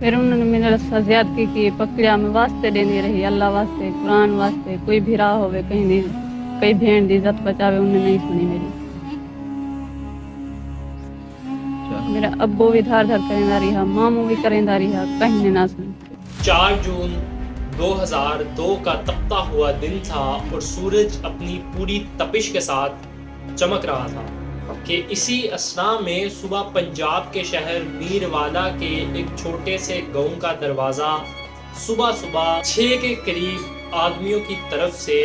پھر انہوں نے میرے ساتھ زیادتی کی، پکڑیا، میں واسطے دینی رہی، اللہ واسطے، قرآن واسطے، کوئی بھی راہ ہوئے کہیں دی، کئی بھین دی عزت بچاوے، انہوں نے نہیں سنی میری۔ میرا ابو بھی دھار دھار کریندا رہا، ماموں بھی کریندا رہا، کہیں نے نہ سنی۔ 4 جون 2002 کا تپتا ہوا دن تھا اور سورج اپنی پوری تپش کے ساتھ چمک رہا تھا کہ اسی اثناء میں صبح پنجاب کے شہر میر والا کے ایک چھوٹے سے گاؤں کا دروازہ صبح 6 کے قریب آدمیوں کی طرف سے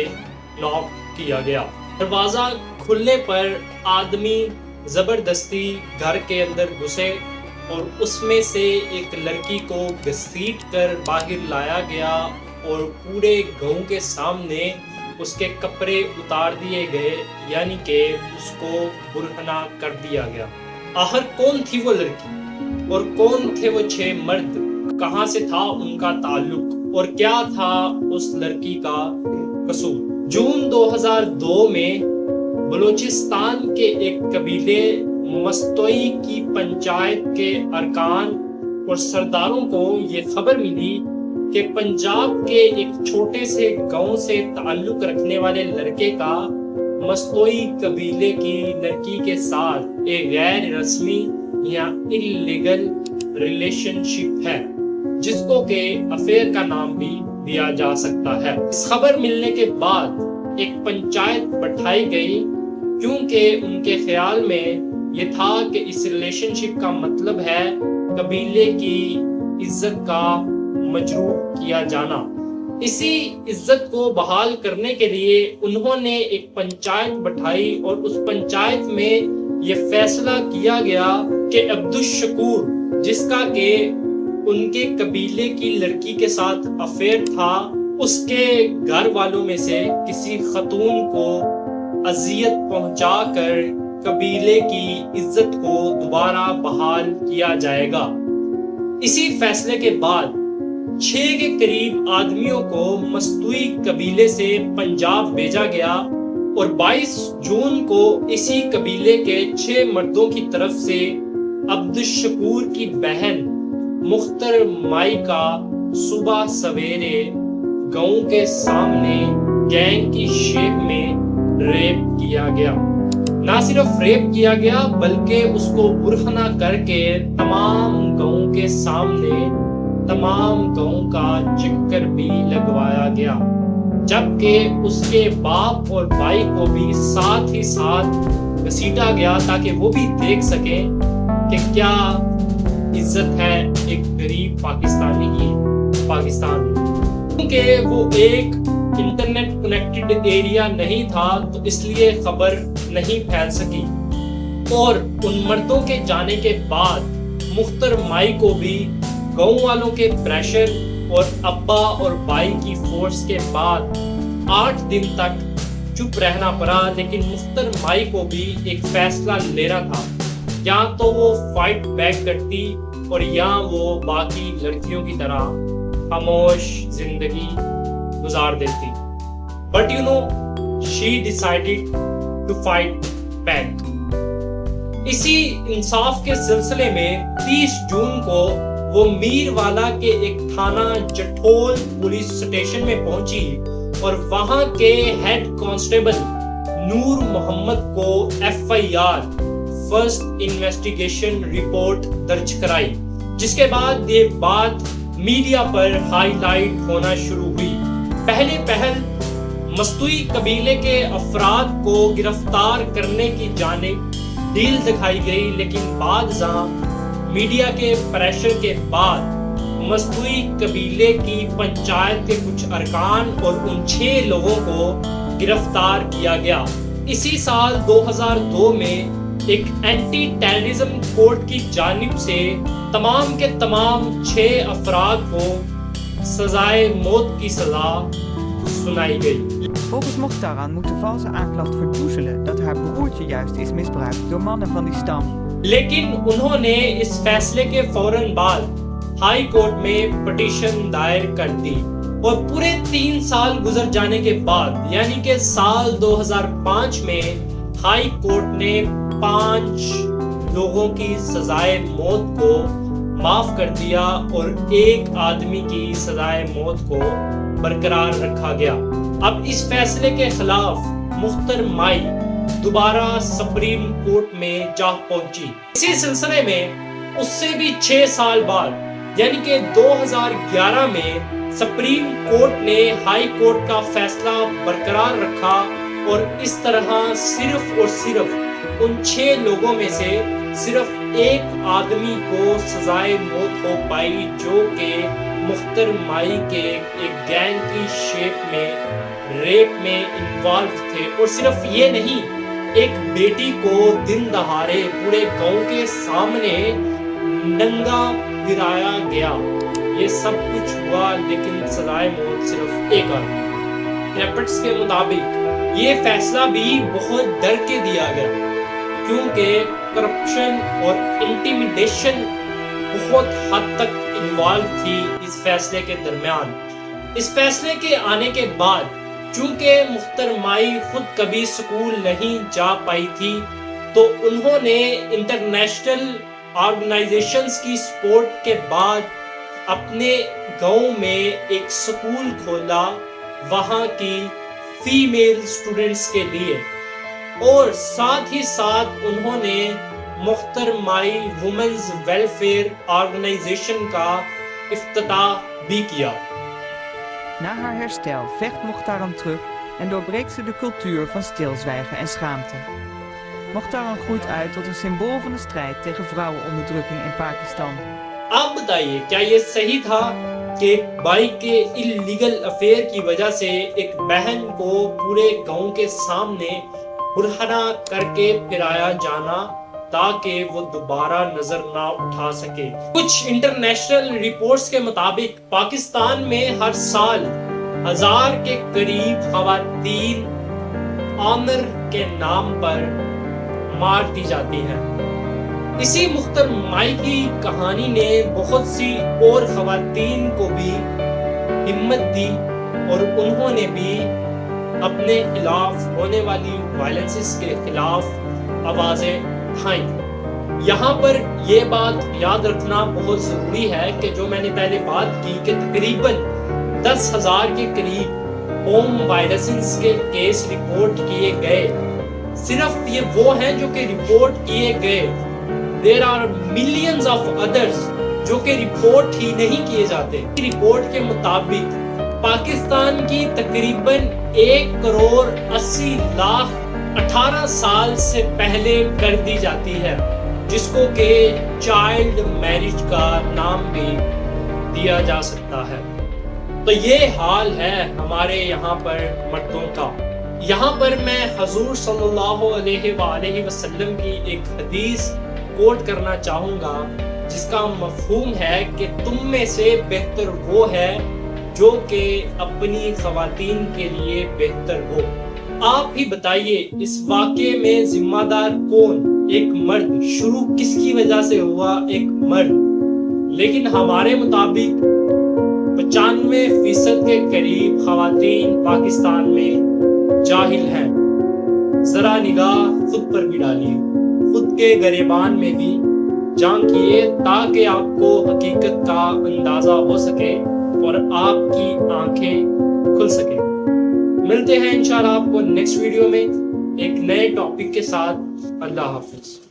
ناک کیا گیا۔ دروازہ کھلنے پر آدمی زبردستی گھر کے اندر گھسے اور اس میں سے ایک لڑکی کو گھسیٹ کر باہر لایا گیا اور پورے گاؤں کے سامنے اس کے کپڑے اتار دیے گئے، یعنی کہ اس کو برہنہ کر دیا گیا۔ آخر کون تھی وہ لڑکی اور کون تھے وہ 6 مرد؟ کہاں سے تھا ان کا تعلق اور کیا تھا اس لڑکی کا قصور؟ جون 2002 میں بلوچستان کے ایک قبیلے مستوئی کی پنچایت کے ارکان اور سرداروں کو یہ خبر ملی کہ پنجاب کے ایک چھوٹے سے گاؤں سے تعلق رکھنے والے لڑکے کا مستوئی قبیلے کی لڑکی کے ساتھ ایک غیر رسمی یا انلیگل ریلیشن شپ ہے، جس کو کہ افیئر کا نام بھی دیا جا سکتا ہے۔ اس خبر ملنے کے بعد ایک پنچایت بٹھائی گئی، کیونکہ ان کے خیال میں یہ تھا کہ اس ریلیشن شپ کا مطلب ہے قبیلے کی عزت کا مجروح کیا جانا۔ اسی عزت کو بحال کرنے کے لیے انہوں نے ایک پنچایت بٹھائی اور اس پنچایت میں یہ فیصلہ کیا گیا کہ عبدالشکور، جس کا کہ ان کے قبیلے کی لڑکی کے ساتھ افیئر تھا، اس کے گھر والوں میں سے کسی خاتون کو اذیت پہنچا کر قبیلے کی عزت کو دوبارہ بحال کیا جائے گا۔ اسی فیصلے کے بعد 6 کے قریب آدمیوں کو مستوئی قبیلے سے پنجاب بھیجا گیا اور 22 جون کو اسی قبیلے کے 6 مردوں کی طرف سے عبدالشکور کی بہن مختر مائی کا صبح سویرے گاؤں کے سامنے گینگ کی شیپ میں ریپ کیا گیا۔ نہ صرف ریپ کیا گیا بلکہ اس کو برہنہ کر کے تمام گاؤں کے سامنے تمام گاؤں کا چکر بھی لگوایا گیا، جبکہ اس کے باپ اور بھائی کو بھی ساتھ ہی ساتھ گھسیٹا گیا تاکہ وہ بھی دیکھ سکیں کہ کیا عزت ہے ایک غریب پاکستانی کی پاکستان میں۔ کیونکہ وہ ایک انٹرنیٹ کنیکٹڈ ایریا نہیں تھا تو اس لیے خبر نہیں پھیل سکی، اور ان مردوں کے جانے کے بعد مختر مائی کو بھی گاؤں والوں کے پریشر اور ابا اور بھائی کی فورس کے بعد 8 دن تک چپ رہنا پڑا، لیکن مختر مائی کو بھی ایک فیصلہ لینا تھا، یا تو وہ فائٹ بیک کرتی اور یا وہ باقی لڑکیوں کی طرح خاموش زندگی گزار دیتی۔ But you know, she decided to fight back۔ اسی انصاف کے سلسلے میں 30 جون کو وہ میر والا کے ایک تھانہ جٹھول پولیس سٹیشن میں پہنچی اور وہاں کے ہیڈ کانسٹیبل نور محمد کو FIR فرسٹ انویسٹیگیشن رپورٹ درج کرائی، جس کے بعد یہ بات میڈیا پر ہائی لائٹ ہونا شروع ہوئی۔ پہل مستوئی قبیلے کے افراد کو گرفتار کرنے کی جانب ڈیل دکھائی گئی، لیکن بعد ازاں میڈیا کے پریشر کے بعد مستوئی قبیلے کی پنچایت کے کچھ ارکان اور ان 6 لوگوں کو گرفتار کیا گیا۔ اسی سال 2002 میں ایک اینٹی ٹیررزم کورٹ کی جانب سے تمام کے تمام 6 افراد کو سزائے موت کی سزا سنائی گئی۔ Volgens Mokhtaran moet de valse aanklacht verdoezelen dat haar broertje juist is misbruikt door mannen van die stam. لیکن انہوں نے اس فیصلے کے فوراً بعد ہائی کورٹ میں پٹیشن دائر کر دی اور پورے 3 سال گزر جانے کے بعد یعنی کہ سال 2005 میں ہائی کورٹ نے 5 لوگوں کی سزائے موت کو معاف کر دیا اور ایک آدمی کی سزائے موت کو برقرار رکھا گیا۔ اب اس فیصلے کے خلاف مختر مائی دوبارہ سپریم کورٹ میں جا پہنچی۔ اسی سلسلے میں اس سے بھی 6 سال بعد یعنی کہ 2011 میں سپریم کورٹ نے ہائی کورٹ کا فیصلہ برقرار رکھا اور اس طرح صرف اور صرف ان 6 لوگوں میں سے صرف ایک آدمی کو سزائے موت ہو پائی جو کہ مختر مائی کے ایک گینگ کی شیپ میں ریپ میں انوالو تھے۔ اور صرف یہ نہیں، ایک بیٹی کو دن دہاڑے پورے گاؤں کے سامنے ننگا گرایا گیا۔ یہ سب کچھ ہوا لیکن سزائے موت صرف ایک آدمی۔ ریپٹس کے مطابق یہ فیصلہ بھی بہت ڈر کے دیا گیا کیونکہ کرپشن اور انٹیمیڈیشن بہت حد تک انوالو تھی اس فیصلے کے درمیان۔ اس فیصلے کے آنے کے بعد چونکہ مختر مائی خود کبھی سکول نہیں جا پائی تھی تو انہوں نے انٹرنیشنل آرگنائزیشنز کی سپورٹ کے بعد اپنے گاؤں میں ایک سکول کھولا وہاں کی فیمیل اسٹوڈنٹس کے لیے، اور ساتھ ہی ساتھ انہوں نے مختر مائی وومنز ویلفیئر آرگنائزیشن کا افتتاح بھی کیا۔ Na haar herstel vecht Mokhtaran terug en doorbreekt ze de cultuur van stilzwijgen en schaamte. Mokhtaran groeit uit tot een symbool van de strijd tegen vrouwenonderdrukking in Pakistan. آپ بتائیے کیا یہ صحیح تھا کہ ایک بھائی کے اللیگل افیئر کی وجہ سے ایک بہن کو پورے گاؤں کے سامنے برہنہ کر کے پھرایا جانا تاکہ وہ دوبارہ نظر نہ اٹھا سکے؟ کچھ انٹرنیشنل رپورٹس کے مطابق پاکستان میں ہر سال 1000 کے قریب خواتین آنر کے نام پر مار دی جاتی ہیں۔ اسی مختر مائی کی کہانی نے بہت سی اور خواتین کو بھی ہمت دی اور انہوں نے بھی اپنے خلاف ہونے والی وائلنسز کے خلاف آوازیں اٹھائیں۔ یہاں پر یہ بات یاد رکھنا بہت ضروری ہے کہ جو میں نے پہلے بات کی کہ تقریباً 10,000 کے قریب ہوم وائلنسز کے کیس رپورٹ کیے گئے۔ صرف یہ وہ ہیں جو کہ رپورٹ کیے گئے، there are millions of others جو کہ رپورٹ ہی نہیں کیے جاتے۔ رپورٹ کے مطابق پاکستان کی تقریباً 1,80,00,000 18 سال سے پہلے کر دی جاتی ہے، جس کو کہ چائلڈ میرج کا نام بھی دیا جا سکتا ہے۔ تو یہ حال ہے ہمارے یہاں پر مردوں کا۔ یہاں پر میں حضور صلی اللہ علیہ وآلہ وسلم کی ایک حدیث کوٹ کرنا چاہوں گا جس کا مفہوم ہے کہ تم میں سے بہتر وہ ہے جو کہ اپنی خواتین کے لیے بہتر ہو۔ آپ ہی بتائیے اس واقعے میں ذمہ دار کون؟ ایک مرد۔ شروع کس کی وجہ سے ہوا؟ ایک مرد۔ لیکن ہمارے مطابق 95% کے قریب خواتین پاکستان میں جاہل ہیں۔ ذرا نگاہ خود پر بھی ڈالیے، خود کے گریبان میں بھی جھانکیے تاکہ آپ کو حقیقت کا اندازہ ہو سکے اور آپ کی آنکھیں کھل سکے۔ ملتے ہیں انشاءاللہ آپ کو نیکسٹ ویڈیو میں ایک نئے ٹاپک کے ساتھ۔ اللہ حافظ۔